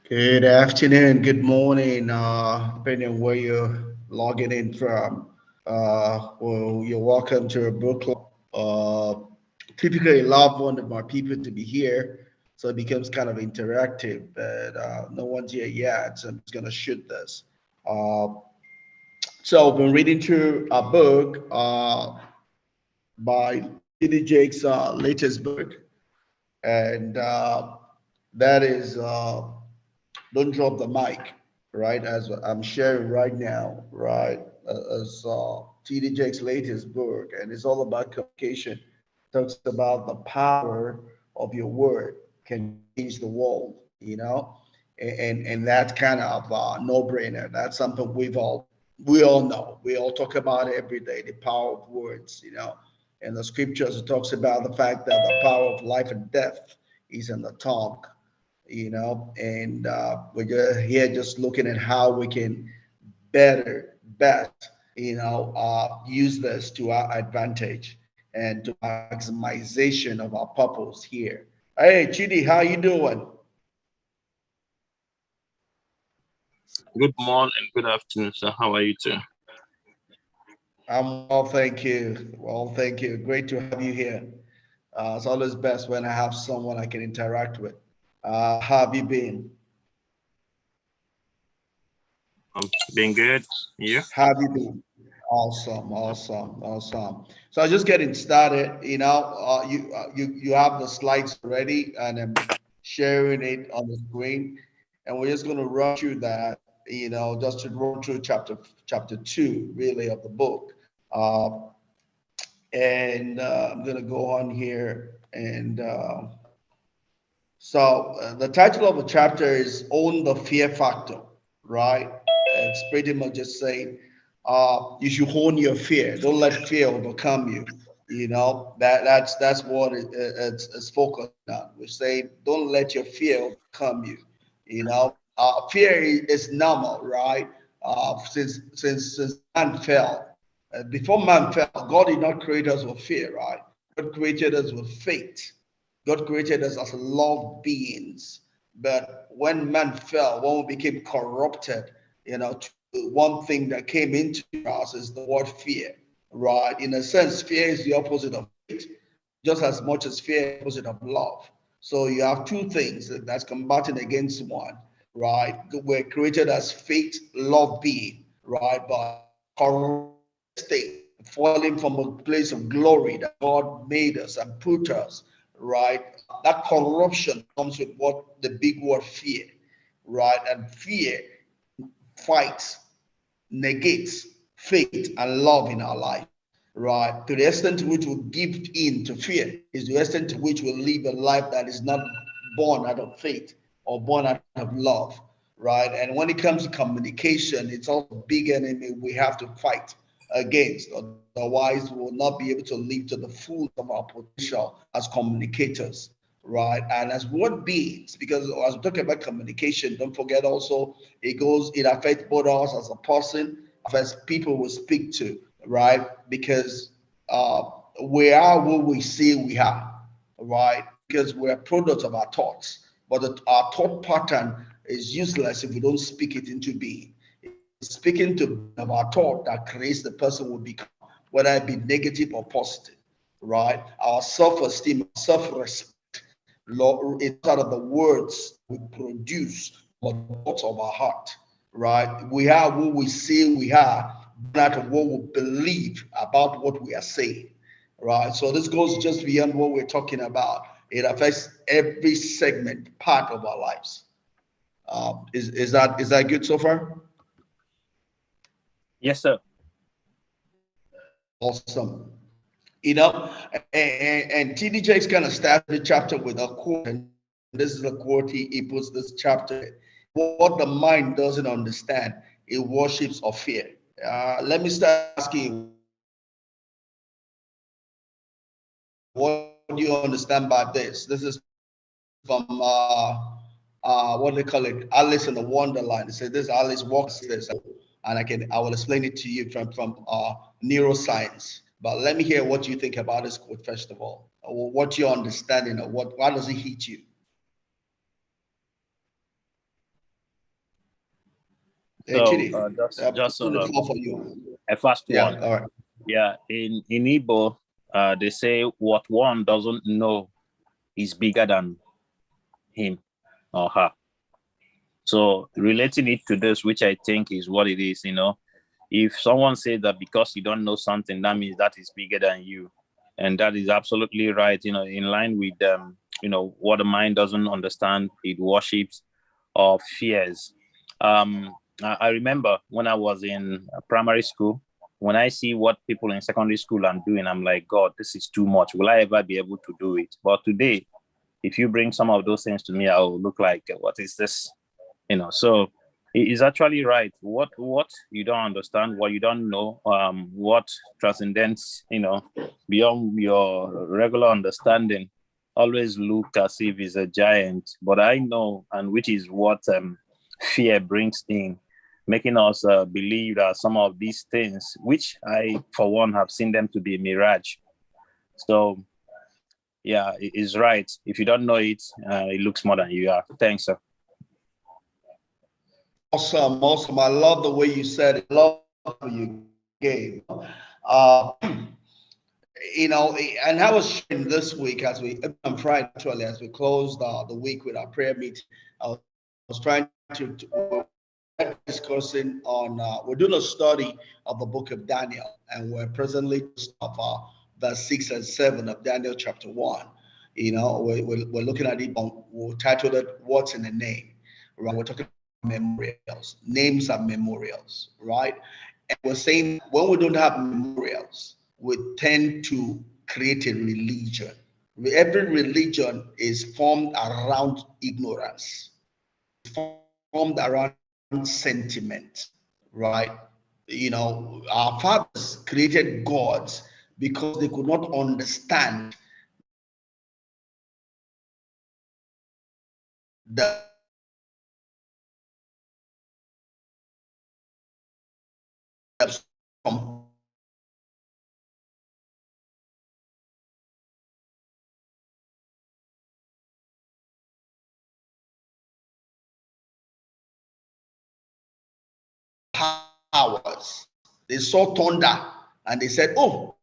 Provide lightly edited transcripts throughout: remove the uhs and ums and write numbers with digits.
Good afternoon, good morning, depending on where you're logging in from. Well, you're welcome to a book club. Typically, love one of my people to be here, so it becomes kind of interactive. But no one's here yet, so I'm just gonna shoot this. Uh, so I've been reading through a book by T.D. Jake's latest book, and that is. Don't drop the mic, right? As I'm sharing right now, right? As TD Jake's latest book, and it's all about communication. Talks about the power of your word can change the world, and that's kind of a no-brainer. That's something we all know. We all talk about it every day. The power of words. In the scriptures, it talks about the fact that the power of life and death is in the tongue, and we're just here just looking at how we can best, use this to our advantage and to maximization of our purpose here. Hey, Chidi, how you doing? Good morning and good afternoon, sir. How are you too? I'm well, thank you. Well, thank you. Great to have you here. It's always best when I have someone I can interact with. How have you been? I'm being good. You? How have you been? Awesome, awesome, awesome. So just getting started. You have the slides ready, and I'm sharing it on the screen, and we're just going to run through that. Just to run through chapter two, really, of the book. Uh, and I'm going to go on here, and the title of the chapter is "Own the Fear Factor," right? It's pretty much just saying you should own your fear. Don't let fear overcome you. That's what it's focused on. We're saying don't let your fear overcome you. Fear is normal, right? Since man fell, before man fell, God did not create us with fear, right? God created us with faith. God created us as love beings. But when man fell, when we became corrupted, one thing that came into us is the word fear, right? In a sense, fear is the opposite of faith, just as much as fear is the opposite of love. So you have two things that's combating against one, right? We're created as faith, love being, right? But corrupted state, falling from a place of glory that God made us and put us, right? That corruption comes with what the big word fear, right? And fear fights, negates faith and love in our life, right? To the extent to which we give in to fear is the extent to which we live a life that is not born out of faith or born out of love, right? And when it comes to communication, it's also a big enemy we have to fight against. Otherwise, we will not be able to live to the full of our potential as communicators, right? And as word beings, because as we talk about communication, don't forget also it affects both us as a person, affects people we speak to, right? Because uh, we are what we say we are, right? Because we're products of our thoughts, but our thought pattern is useless if we don't speak it into being. It's speaking to being of our thought that creates the person we become, whether it be negative or positive, right? Our self-esteem, self-respect, it's out of the words we produce, but the thoughts of our heart, right? We are what we say we are, not of what we believe about what we are saying, right? So this goes just beyond what we're talking about. It affects every segment, part of our lives. Is that good so far? Yes, sir. Awesome. And TD Jakes kind of started the chapter with a quote, and this is a quote he puts this chapter in. What the mind doesn't understand, it worships or fear. Let me start asking you, what do you understand by this? This is what do you understand by this? This is from what do they call it? Alice in the Wonderland. It says this Alice walks this, and I will explain it to you from neuroscience. But let me hear what you think about this quote first of all. What your understanding of what? Why does it hit you? So Chidi, just put the floor for you. a fast Yeah, one. all right. Yeah, in Igbo, they say what one doesn't know is bigger than him or her. So relating it to this, which I think is what it is, if someone says that because you don't know something, that means that is bigger than you. And that is absolutely right, in line with what the mind doesn't understand, it worships or fears. I remember when I was in primary school, when I see what people in secondary school are doing, I'm like, God, this is too much. Will I ever be able to do it? But today, if you bring some of those things to me, I will look like, what is this? So it is actually right. What you don't understand, what you don't know, what transcends, beyond your regular understanding, always look as if it's a giant. But I know, and which is what fear brings in, making us believe that some of these things, which I, for one, have seen them to be a mirage. So yeah, it is right. If you don't know it, it looks more than you are. Thanks, sir. Awesome, awesome. I love the way you said it. I love how you gave. Uh, and I was sharing this week on Friday actually, as we closed the week with our prayer meeting. I was trying to discussing on we're doing a study of the book of Daniel, and we're presently of verse 6 and 7 of Daniel chapter 1. We're looking at it we'll title it "What's in a Name?" Right? We're talking about memorials. Names are memorials, right? And we're saying when we don't have memorials, we tend to create a religion. Every religion is formed around ignorance, formed around sentiment, right? Our fathers created gods because they could not understand the powers. They saw thunder and they said, "Oh,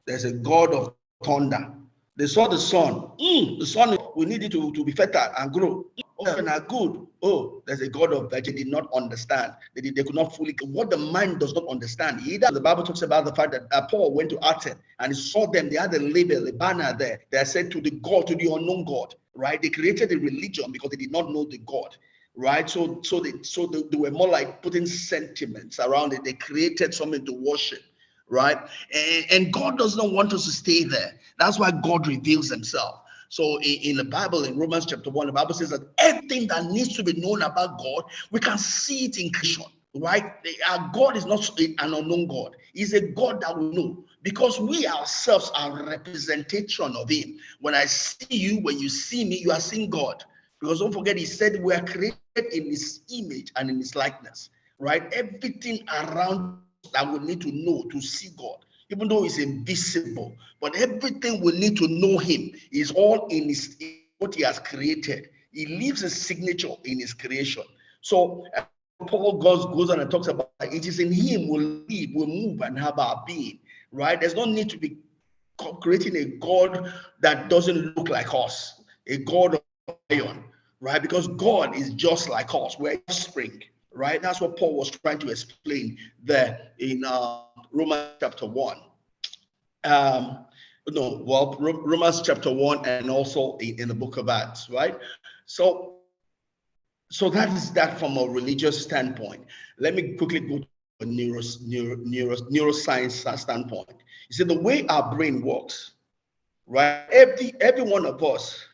there's a God of thunder." They saw the sun. The sun, we need it to be fertile and grow. Oh, and are good. Oh, there's a God of that. They did not understand. They could not fully. What the mind does not understand. Either the Bible talks about the fact that Paul went to Athens and he saw them. They had a label, a banner there. They said to the God, to the unknown God. Right? They created a religion because they did not know the God. Right? They were more like putting sentiments around it. They created something to worship, right? And God does not want us to stay there. That's why God reveals himself. So in the Bible, in Romans chapter 1, the Bible says that everything that needs to be known about God, we can see it in creation, right? Our God is not an unknown God. He's a God that we know because we ourselves are a representation of him. When I see you, when you see me, you are seeing God. Because don't forget, he said we are created in his image and in his likeness, right? Everything around that we need to know to see God, even though it's invisible, but everything we need to know him is all in what he has created. He leaves a signature in his creation. So Paul goes on and talks about it is in him we live, we move, and have our being, right? There's no need to be creating a God that doesn't look like us, a God of iron, right? Because God is just like us. We're offspring, right? That's what Paul was trying to explain there in Romans chapter 1. Romans chapter 1 and also in the book of Acts, right? So that is that from a religious standpoint. Let me quickly go to a neuroscience standpoint. You see, the way our brain works, right? Every one of us,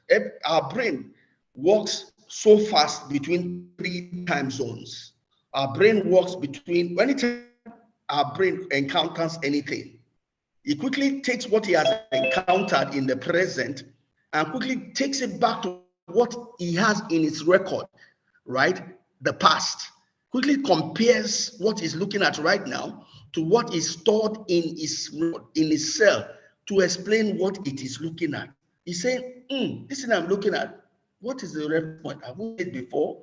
our brain works so fast between 3 time zones. Our brain works between anytime our brain encounters anything, it quickly takes what he has encountered in the present and quickly takes it back to what he has in his record, right? The past. Quickly compares what he's looking at right now to what is stored in his cell to explain what it is looking at. He's saying, this thing I'm looking at, what is the reference point? Have we seen it before?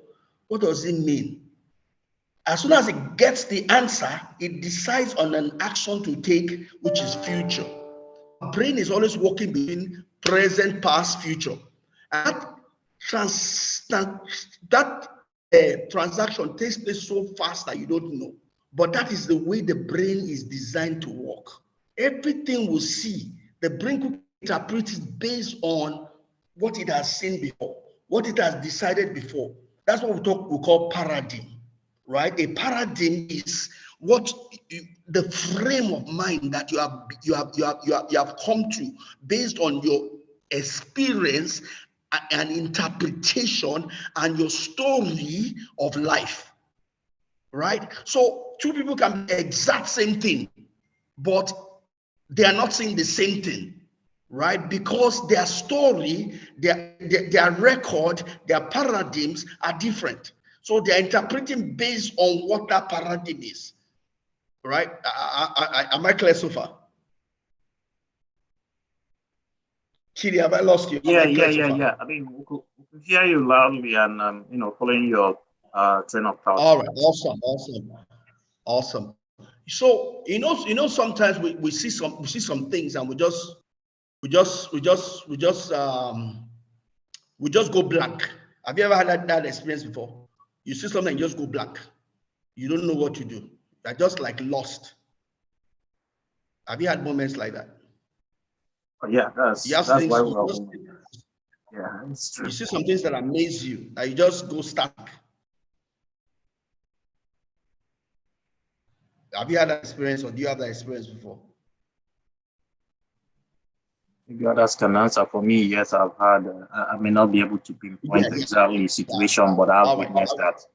What does it mean? As soon as it gets the answer, it decides on an action to take, which is future. Our brain is always working between present, past, future. And that transaction takes place so fast that you don't know. But that is the way the brain is designed to work. Everything we see, the brain could interpret it based on what it has seen before, what it has decided before. That's what we call paradigm, right? A paradigm is what the frame of mind that you have come to based on your experience and interpretation and your story of life, right? So two people can be the exact same thing, but they are not saying the same thing, right? Because their story, their record, their paradigms are different. So they're interpreting based on what that paradigm is, right? Am I clear so far? Chidi, have I lost you? Yeah. I mean, we could hear you loudly and following your train of thought. All right, awesome. So sometimes we see some things and we just go blank. Have you ever had that experience before? You see something and just go blank. You don't know what to do. You're just like lost. Have you had moments like that? Oh, yeah, You have that's things why you we're just yeah, it's you true. see some things that amaze you that you just go static. Have you had that experience or do you have that experience before? Maybe others can answer. For me, yes, I've had. I may not be able to pinpoint Yeah. exactly the situation, but I've All right. witnessed that.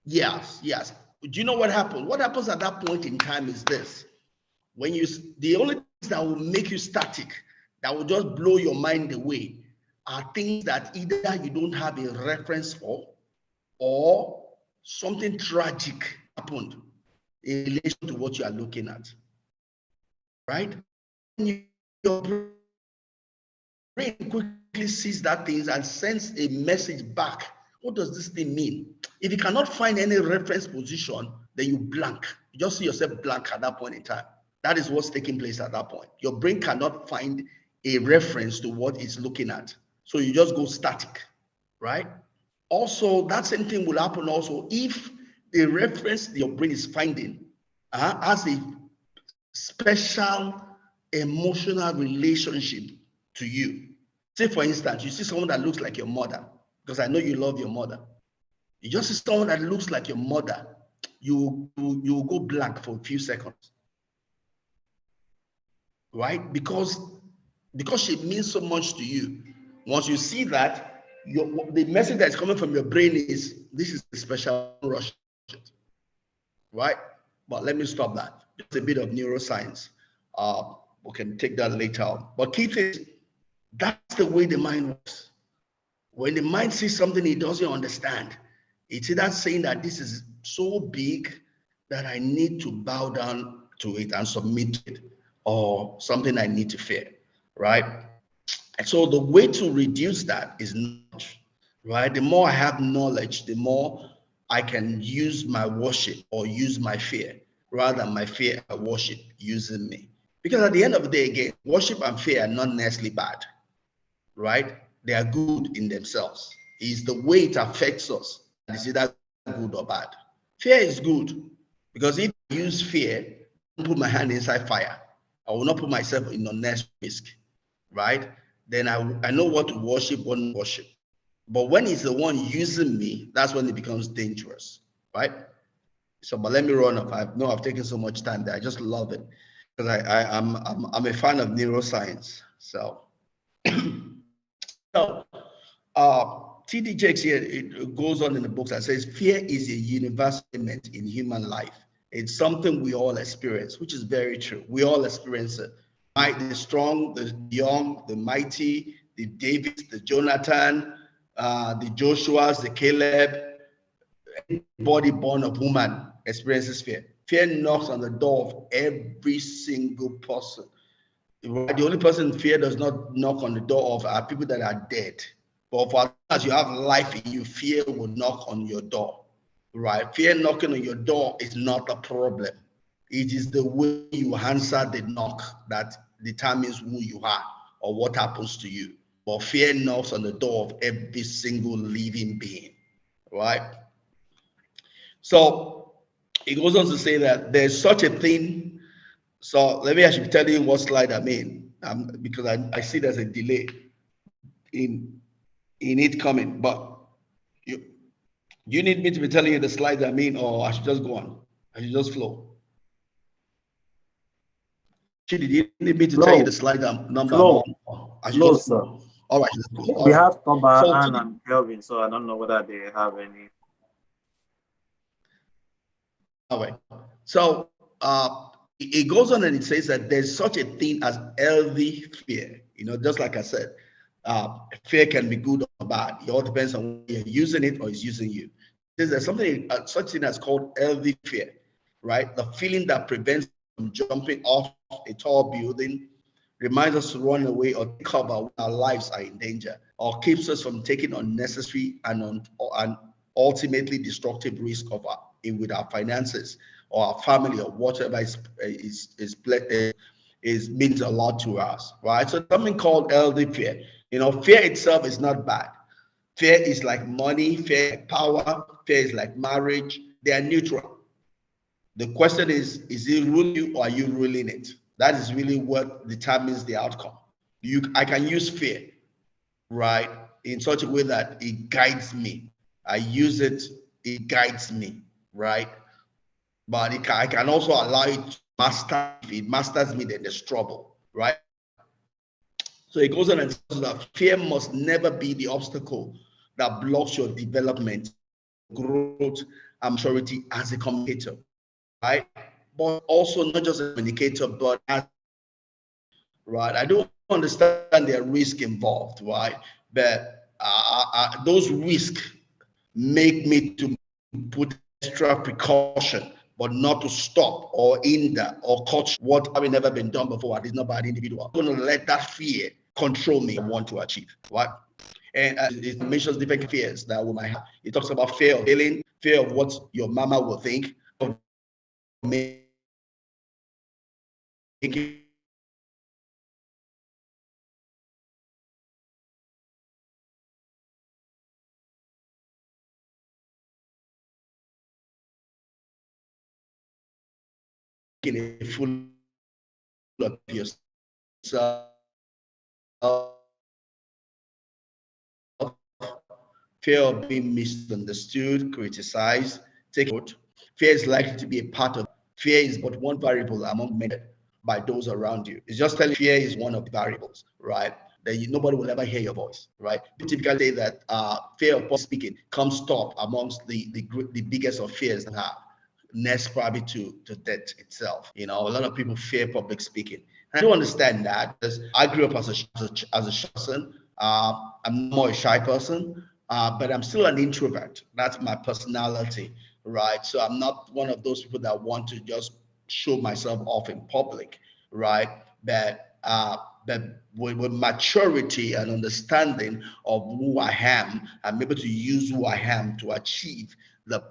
Yes. Do you know what happens? What happens at that point in time is this. When the only things that will make you static, that will just blow your mind away, are things that either you don't have a reference for or something tragic happened in relation to what you are looking at, right? Your brain quickly sees that things and sends a message back. What does this thing mean? If you cannot find any reference position, then you blank. You just see yourself blank at that point in time. That is what's taking place at that point. Your brain cannot find a reference to what it's looking at. So you just go static, right? Also, that same thing will happen also if the reference your brain is finding has a special emotional relationship to you. Say, for instance, you see someone that looks like your mother, because I know you love your mother. You just see someone that looks like your mother, you will go blank for a few seconds, right? Because she means so much to you. Once you see that, the message that's coming from your brain is, this is a special rush, right? But let me stop that. Just a bit of neuroscience. We can take that later on. But key thing is, that's the way the mind works. When the mind sees something it doesn't understand, it's either saying that this is so big that I need to bow down to it and submit to it, or something I need to fear, right? And so the way to reduce that is knowledge, right? The more I have knowledge, the more I can use my worship or use my fear rather than my fear and worship using me. Because at the end of the day, again, worship and fear are not necessarily bad, right? They are good in themselves. It's the way it affects us that is either good or bad. Fear is good because if I use fear, I put my hand inside fire. I will not put myself in unnecessary risk, right? Then I know what to worship, what not worship. But when it's the one using me, that's when it becomes dangerous, right? So, but let me run off. I know I've taken so much time there. I just love it because I'm a fan of neuroscience. So, so T.D. Jakes here, it goes on in the books that says fear is a universal element in human life. It's something we all experience, which is very true. We all experience it. The strong, the young, the mighty, the Davids, the Jonathan, the Joshuas, the Caleb, anybody born of woman experiences fear. Fear knocks on the door of every single person. Right? The only person fear does not knock on the door of are people that are dead. But for as long as you have life in you, fear will knock on your door. right? Fear knocking on your door is not a problem. It is the way you answer the knock that determines who you are or what happens to you. But fear knocks on the door of every single living being, right? So it goes on to say that there's such a thing. So let me actually tell you what slide I mean, because I see there's a delay in it coming. But you you need me to be telling you the slides I mean, or I should just go on? I should just flow. Actually, do you need me to tell you the Flow, slide number I'm flow, on? Or I should flow, just sir. flow. All right, let's go. All We right. have Toba, So Ann, and Kelvin, so I don't know whether they have any. all right. So it goes on and it says that there's such a thing as healthy fear. Just like I said, fear can be good or bad. It all depends on whether you're using it or it's using you. There's something such thing as called healthy fear, right? The feeling that prevents from jumping off a tall building, reminds us to run away or take cover when our lives are in danger, or keeps us from taking unnecessary and ultimately destructive risk with our finances or our family or whatever is means a lot to us, right? So something called healthy fear. Fear itself is not bad. Fear is like money, fear is like power, fear is like marriage. They are neutral. The question is it ruling you or are you ruling it? That is really what determines the outcome. I can use fear, right, in such a way that it guides me. I use it, it guides me, right? But I can also allow it to master. If it masters me, then there's trouble, right? So it goes on and says that fear must never be the obstacle that blocks your development, growth, and maturity as a communicator, right? But also not just a communicator, but as right. I do understand the risk involved, right? But those risks make me to put extra precaution, but not to stop or hinder or cut what having never been done before, at least not by an individual. I'm going to let that fear control me. I want to achieve, right? And it mentions different fears that we might have. It talks about fear of failing, fear of what your mama will think, of making a fool of yourself, fear of being misunderstood, criticized, taken out. Fear is likely to be a part of. Fear is but one variable among many by those around you. It's just telling fear is one of the variables, right? That nobody will ever hear your voice, right? We typically say that fear of public speaking comes top amongst the biggest of fears that have next probably to death itself. A lot of people fear public speaking. And I do understand that because I grew up as a shy person. I'm more a shy person, but I'm still an introvert. That's my personality, right? So I'm not one of those people that want to just show myself off in public, right? But with maturity and understanding of who I am, I'm able to use who I am to achieve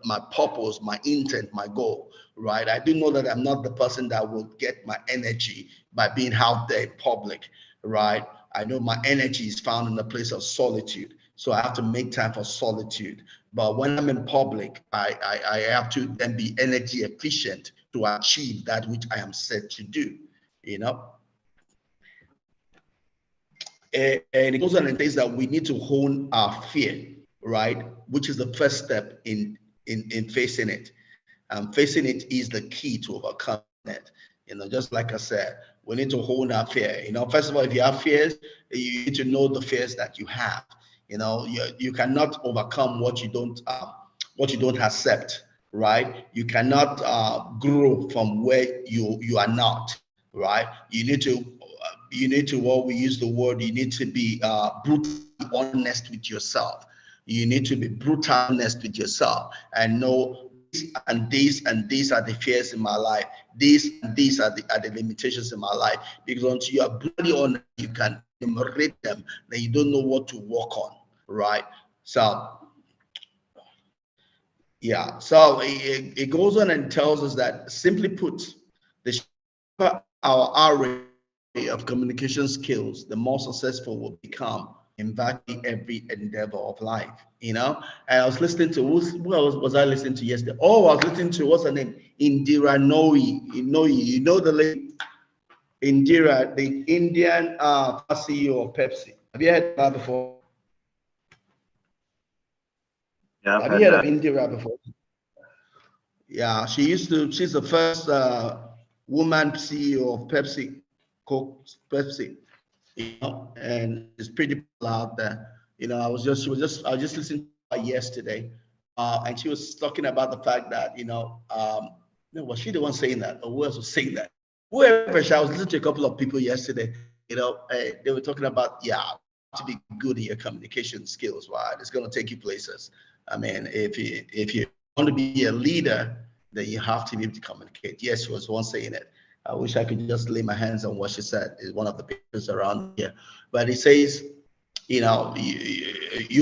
my purpose, my intent, my goal, right? I do know that I'm not the person that will get my energy by being out there in public, right? I know my energy is found in the place of solitude. So I have to make time for solitude. But when I'm in public, I have to then be energy efficient to achieve that which I am set to do, you know? And it goes on and says that we need to hone our fear, right? Which is the first step in facing it. Facing it is the key to overcoming it. Just like I said, we need to hone our fear. First of all, if you have fears, you need to know the fears that you have. You cannot overcome what you don't accept, right? You cannot grow from where you are not, right? You need to what we use the word, you need to be brutally honest with yourself. You need to be brutally honest with yourself and know these are the fears in my life. These are the limitations in my life. Because until you are brutally honest, you can enumerate them, then you don't know what to work on, right? So Yeah. So it goes on and tells us that, simply put, the sharper our array of communication skills, the more successful we'll become in virtually every endeavor of life. You know, and I was listening to who else was I listening to yesterday? Oh, I was listening to, what's her name? Indira Nooyi. You know the lady Indira, the Indian CEO of Pepsi. Have you heard of her before? Yeah, I've Have you heard heard of that. Indira before? Yeah, she's the first woman CEO of Pepsi, Coke, Pepsi, you know, and she's pretty popular out there. You know, I was just listening to her yesterday, and she was talking about the fact that, no, was she the one saying that, or who else was saying that? Whoever, I was listening to a couple of people yesterday, they were talking about, yeah, to be good in your communication skills, right? It's going to take you places. I mean, if you want to be a leader, then you have to be able to communicate. Yes, she was one saying it. I wish I could just lay my hands on what she said. Is one of the papers around here, but it says, you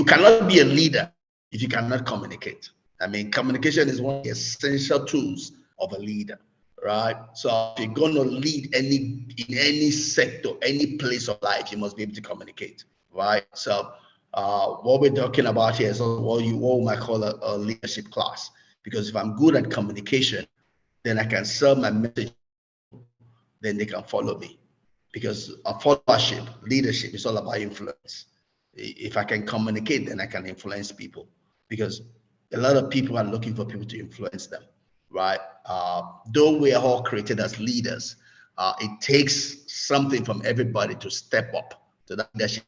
cannot be a leader if you cannot communicate. I mean, communication is one of the essential tools of a leader, right? So if you're going to lead in any sector, any place of life, you must be able to communicate, right? So what we're talking about here is what we might call a leadership class, because if I'm good at communication, then I can sell my message, then they can follow me. Because a followership, leadership is all about influence. If I can communicate, then I can influence people. Because a lot of people are looking for people to influence them, right? Though we are all created as leaders, it takes something from everybody to step up to that leadership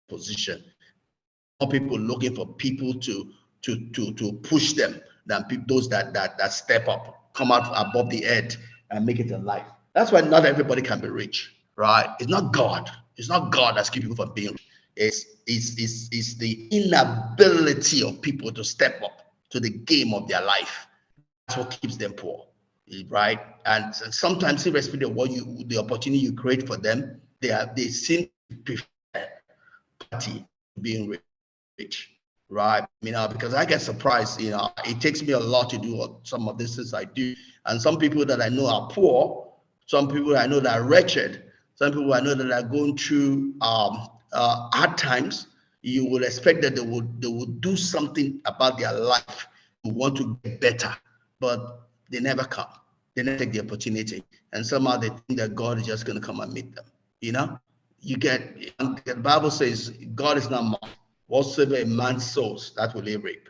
position. More people looking for people to push them than those that step up, come out above the edge and make it in life. That's why not everybody can be rich, right? It's not God. It's not God that's keeping people from being rich. It's the inability of people to step up to the game of their life. That's what keeps them poor, right? And sometimes, irrespective of the opportunity you create for them, they seem to prefer poverty to being rich, right? Because I get surprised. It takes me a lot to do some of this things I do, and some people that I know are poor, some people I know that are wretched, some people I know that are going through hard times. You would expect that they would do something about their life, to want to get better, but they never come. They never take the opportunity, and somehow they think that God is just going to come and meet them. You know, the Bible says God is not mocked. Whatsoever a man sows, that will he reap.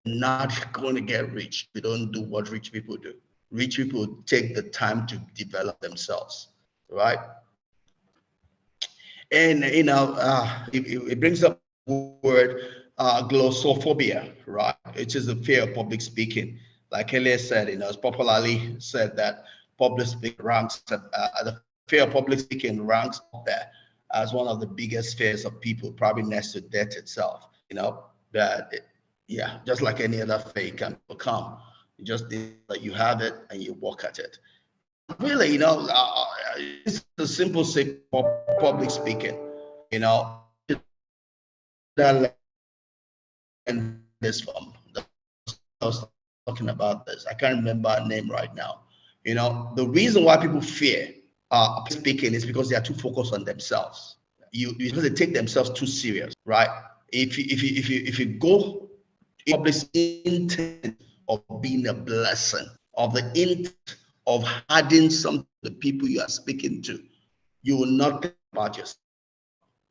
Not going to get rich. We don't do what rich people do. Rich people take the time to develop themselves, right? And it brings up the word glossophobia, right? Which is the fear of public speaking. Like Elias said, it's popularly said that public speaking ranks the fear of public speaking ranks up there as one of the biggest fears of people, probably next to death itself. Yeah, just like any other fear, it can become. You just need that you have it and you work at it. Really, it's a simple thing for public speaking. You know, that this from I was talking about this. I can't remember her name right now. The reason why people fear speaking is because they are too focused on themselves. Because they take themselves too serious, right? If you go public intent of being a blessing, of the intent of adding something to the people you are speaking to, you will not think about yourself.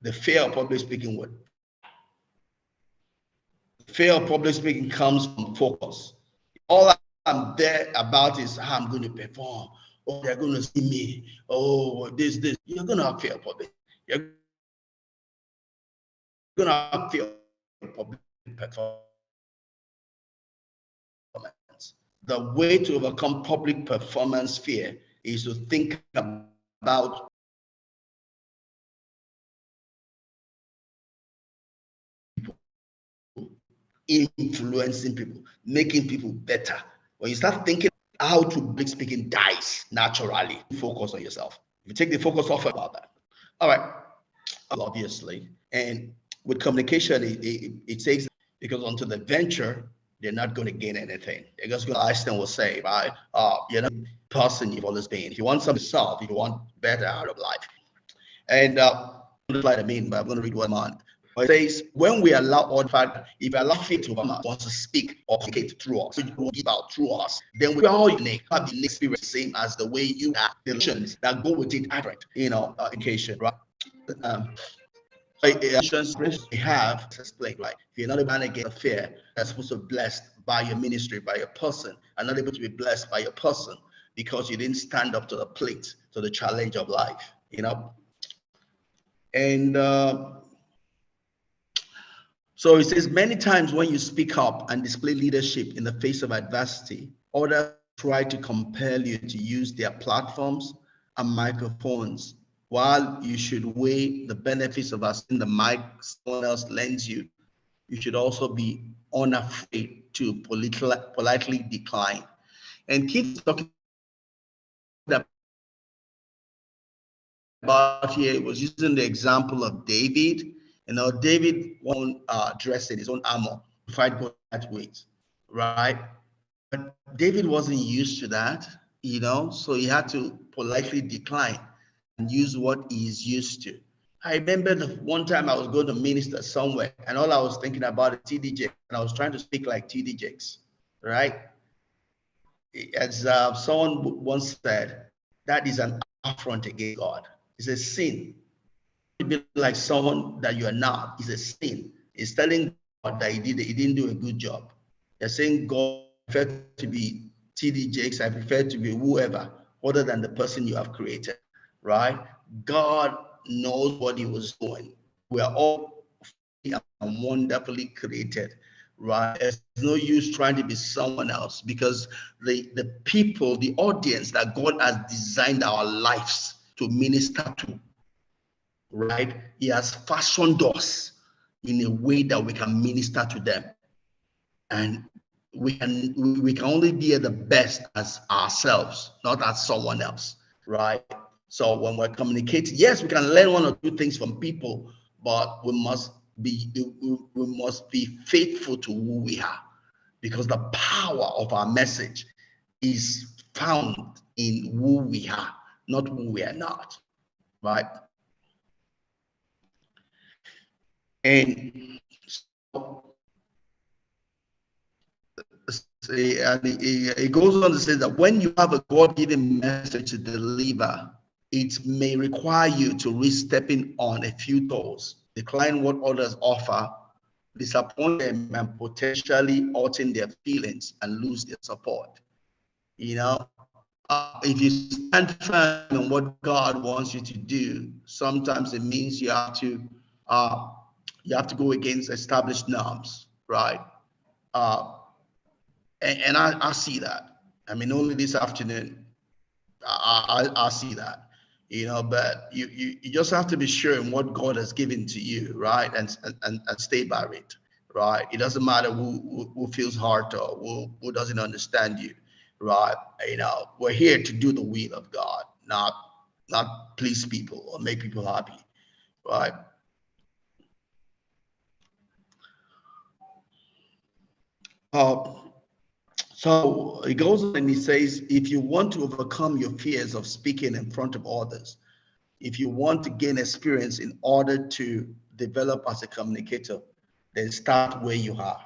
The fear of public speaking would. The fear of public speaking comes from focus. All I'm there about is how I'm going to perform. Oh, they're going to see me. Oh, this. You're going to have fear of public. You're going to have fear of public performance. The way to overcome public performance fear is to think about influencing people, making people better. When you start thinking how to public speaking dies naturally, focus on yourself. You take the focus off about that. All right, obviously. And with communication, it takes, because until the venture, they're not going to gain anything. They're just going to, Einstein will say, right? You're not the person you've always been. If you want something to solve, if you want better out of life. And slide I mean, but I'm going to read one on. It says, when we allow, or in fact, if we allow faith to want to speak or communicate through us, give out through us, then we are all unique, have the experience the same as the way you are. The relations that go with it, accurate, education, right? Insurance we have explained, right? If you're not able to get a fear, that's supposed to be blessed by your ministry, by your person, and not able to be blessed by your person because you didn't stand up to the plate, to the challenge of life, And so it says, many times when you speak up and display leadership in the face of adversity, others try to compel you to use their platforms and microphones. While you should weigh the benefits of us in the mic someone else lends you, you should also be unafraid to politely decline. And keep talking about here was using the example of David. David won't dress in his own armor to fight God that way, right? But David wasn't used to that, so he had to politely decline and use what he is used to. I remember the one time I was going to minister somewhere, and all I was thinking about is TD Jakes, and I was trying to speak like TD Jakes, right? As someone once said, that is an affront against God. It's a sin. To be like someone that you are not is a sin. It's telling God that he didn't do a good job. You're saying, God, I prefer to be TD Jakes, I prefer to be whoever, other than the person you have created, right? God knows what he was doing. We are all wonderfully created, right? There's no use trying to be someone else because the people, the audience that God has designed our lives to minister to, right? He has fashioned us in a way that we can minister to them. And we can only be at the best as ourselves, not as someone else, right? So when we're communicating, yes, we can learn one or two things from people, but we must be faithful to who we are, because the power of our message is found in who we are, not who we are not, right? And it goes on to say that when you have a God-given message to deliver, it may require you to risk stepping on a few toes, decline what others offer, disappoint them, and potentially hurting their feelings and lose their support. If you stand firm on what God wants you to do, sometimes it means you have to go against established norms, right? And I see that. I mean, only this afternoon, I see that, but you just have to be sure in what God has given to you, right? And stay by it, right? It doesn't matter who feels hurt or who doesn't understand you, right? We're here to do the will of God, not please people or make people happy, right? So it goes on and he says, if you want to overcome your fears of speaking in front of others, if you want to gain experience in order to develop as a communicator, then start where you are,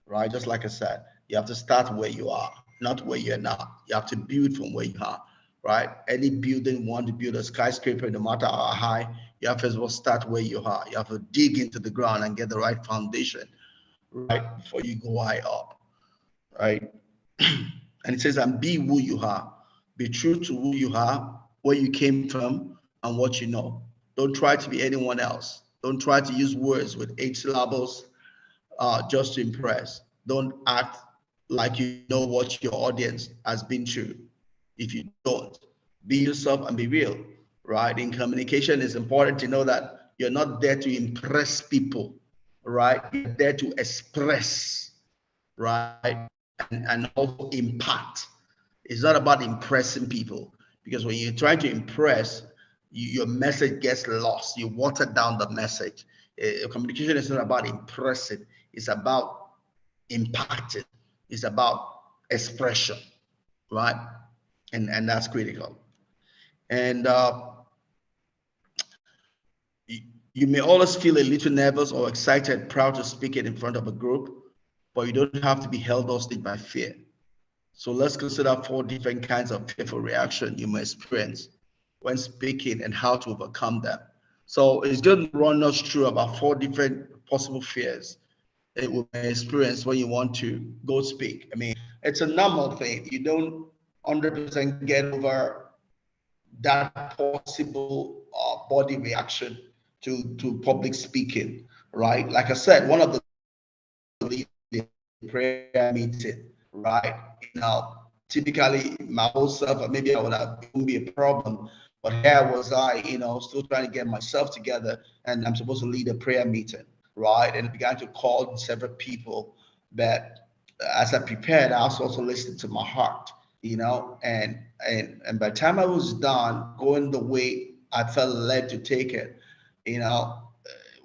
right? Just like I said, you have to start where you are, not where you're not. You have to build from where you are, right? Any building, want to build a skyscraper, no matter how high, you have to as well start where you are. You have to dig into the ground and get the right foundation, right? Before you go high up, right? And it says, and be who you are. Be true to who you are, where you came from, and what you know. Don't try to be anyone else. Don't try to use words with 8 syllables just to impress. Don't act like you know what your audience has been through. If you don't, be yourself and be real, right? In communication, it's important to know that you're not there to impress people, right? You're there to express, right? And also impact. It's not about impressing people, because when you're trying to impress, your message gets lost. You water down the message. Communication is not about impressing, it's about impacting, It's about expression, right? And that's critical. And you may always feel a little nervous or excited, proud to speak it in front of a group, but you don't have to be held hostage by fear. So let's consider 4 different kinds of fearful reaction you may experience when speaking and how to overcome them. So it's going to run us through about 4 different possible fears that we may experience when you want to go speak. I mean, it's a normal thing. You don't 100% get over that possible body reaction to public speaking, right? Like I said, one of the prayer meeting, right? Typically my whole self, or maybe I would have, it wouldn't be a problem. But here was I, still trying to get myself together, and I'm supposed to lead a prayer meeting, right? And I began to call several people. But as I prepared, I was also listening to my heart, and by the time I was done, going the way I felt led to take it,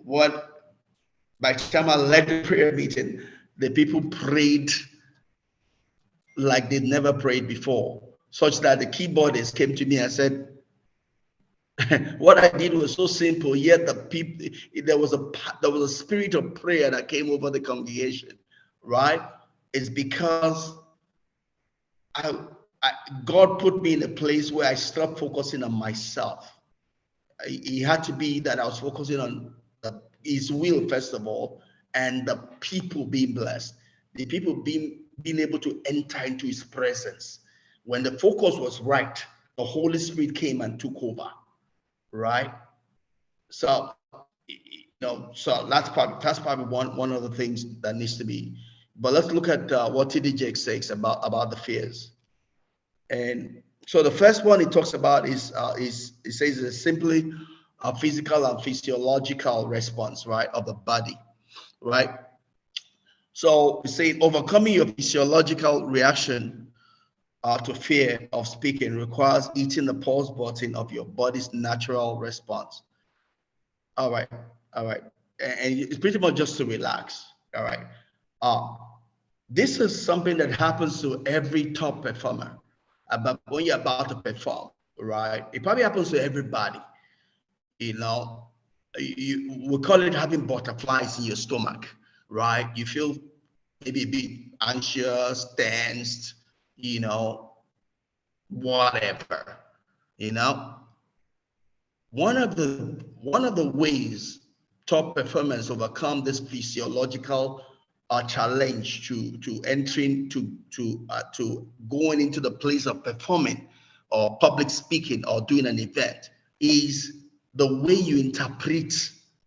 what by the time I led the prayer meeting, the people prayed like they'd never prayed before, such that the keyboardist came to me and said, what I did was so simple, yet the people, there was a spirit of prayer that came over the congregation, right? It's because I, I God put me in a place where I stopped focusing on myself. It had to be that I was focusing on His will first of all, and the people being blessed, the people being able to enter into His presence. When the focus was right, the Holy Spirit came and took over, right? So, so that's probably one of the things that needs to be. But let's look at what TD Jakes says about the fears. And so the first one he talks about is it says it's simply a physical and physiological response, right, of the body, right? So we say overcoming your physiological reaction to fear of speaking requires hitting the pause button of your body's natural response. All right, all right, and it's pretty much just to relax. All right, uh, this is something that happens to every top performer. But when you're about to perform, right? It probably happens to everybody. You know, we call it having butterflies in your stomach, right? You feel maybe a bit anxious, tensed, whatever. You know, one of the ways top performers overcome this physiological challenge to entering to going into the place of performing or public speaking or doing an event is the way you interpret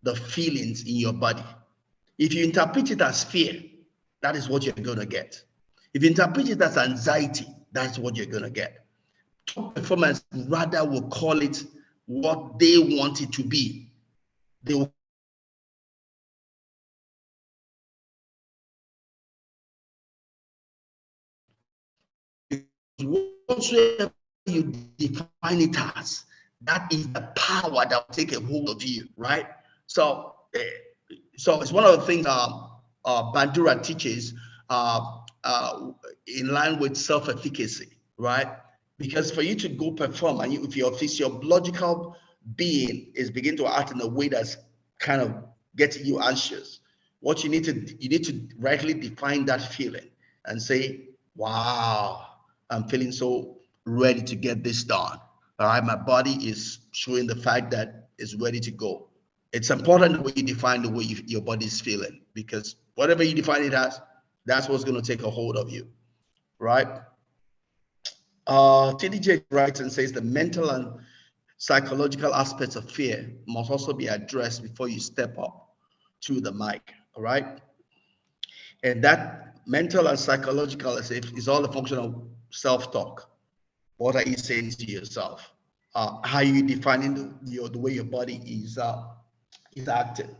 the feelings in your body. If you interpret it as fear, that is what you're going to get. If you interpret it as anxiety, that's what you're going to get. Top performance rather will call it what they want it to be. They will whatsoever you define it as, that is the power that will take a hold of you, right? So it's one of the things Bandura teaches in line with self-efficacy, right? Because for you to go perform, and if your physiological being is beginning to act in a way that's kind of getting you anxious, what you need to rightly define that feeling and say, "Wow, I'm feeling so ready to get this done." All right, my body is showing the fact that it's ready to go. It's important the way you define the way your body is feeling, because whatever you define it as, that's what's going to take a hold of you, right? TDJ writes and says the mental and psychological aspects of fear must also be addressed before you step up to the mic, all right? And that mental and psychological is all a function of self-talk. What are you saying to yourself? How are you defining the way your body is acting?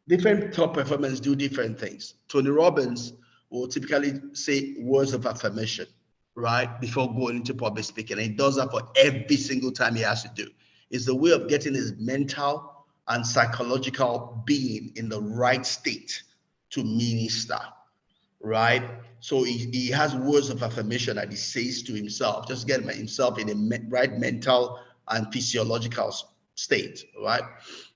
Different top performers do different things. Tony Robbins will typically say words of affirmation, right, before going into public speaking. And he does that for every single time he has to do. It's the way of getting his mental and psychological being in the right state to minister. right? So he has words of affirmation that he says to himself, just get himself in a right mental and physiological state, right?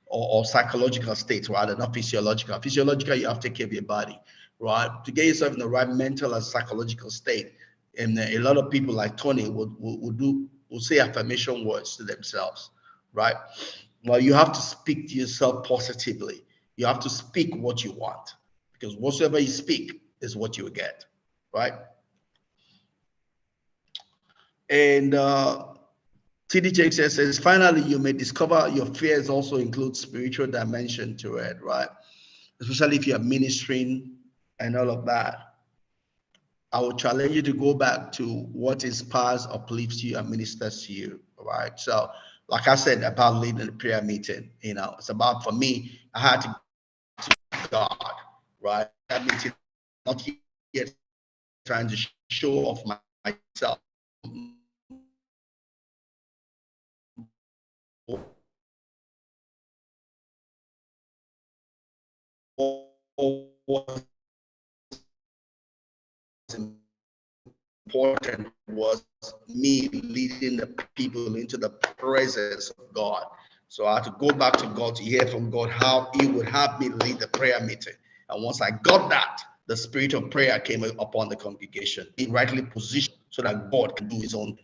Or psychological state, rather, not physiological. Physiological, you have to take care of your body, right? To get yourself in the right mental and psychological state. And a lot of people like Tony will say affirmation words to themselves, right? Well, you have to speak to yourself positively. You have to speak what you want, because whatsoever you speak is what you will get, right? And TD Jake says, finally, you may discover your fears also include spiritual dimension to it, right? Especially if you're ministering and all of that. I would challenge you to go back to what inspires, uplifts you, and ministers to you, right? So, like I said about leading the prayer meeting, it's about, for me, I had to God, right? That meeting, not yet trying to show off myself. What important was me leading the people into the presence of God. So I had to go back to God to hear from God how He would have me lead the prayer meeting. And once I got that, the spirit of prayer came upon the congregation, being rightly positioned so that God can do His own